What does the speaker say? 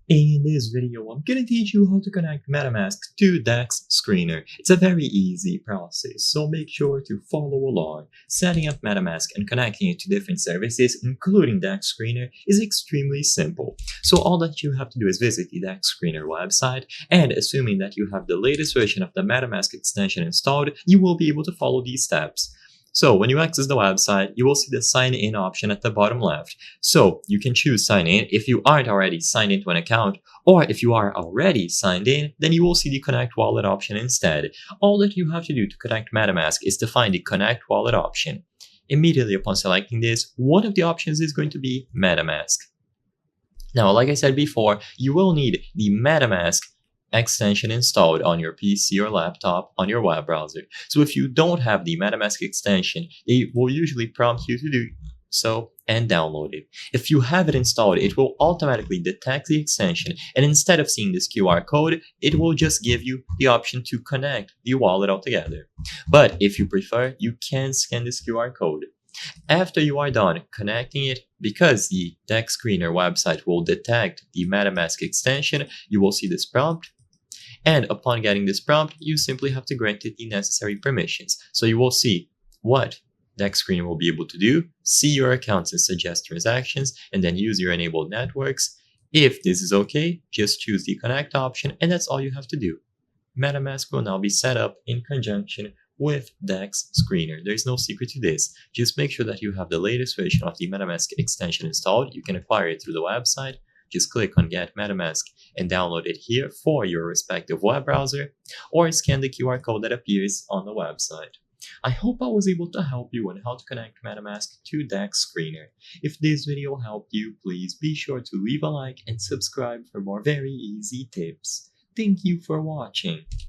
In this video, I'm going to teach you how to connect MetaMask to DEX Screener. It's a very easy process, so make sure to follow along. Setting up MetaMask and connecting it to different services, including DEX Screener, is extremely simple. So all that you have to do is visit the DEX Screener website, and assuming that you have the latest version of the MetaMask extension installed, you will be able to follow these steps. So when you access the website, you will see the sign in option at the bottom left. So you can choose sign in if you aren't already signed into an account, or if you are already signed in, then you will see the connect wallet option instead. All that you have to do to connect MetaMask is to find the connect wallet option. Immediately upon selecting this, one of the options is going to be MetaMask. Now, like I said before, you will need the MetaMask extension installed on your PC or laptop on your web browser. So if you don't have the MetaMask extension, it will usually prompt you to do so and download it. If you have it installed, it will automatically detect the extension, and instead of seeing this QR code, it will just give you the option to connect the wallet altogether. But if you prefer, you can scan this QR code. After you are done connecting it, because the DEX Screener website will detect the MetaMask extension, you will see this prompt. And upon getting this prompt, you simply have to grant it the necessary permissions. So you will see what DEX Screener will be able to do, see your accounts and suggest transactions, and then use your enabled networks. If this is okay, just choose the connect option, and that's all you have to do. MetaMask will now be set up in conjunction with DEX Screener. There's no secret to this. Just make sure that you have the latest version of the MetaMask extension installed. You can acquire it through the website. Just click on Get MetaMask and download it here for your respective web browser, or scan the QR code that appears on the website. I hope I was able to help you on how to connect MetaMask to DEX Screener. If this video helped you, please be sure to leave a like and subscribe for more very easy tips. Thank you for watching.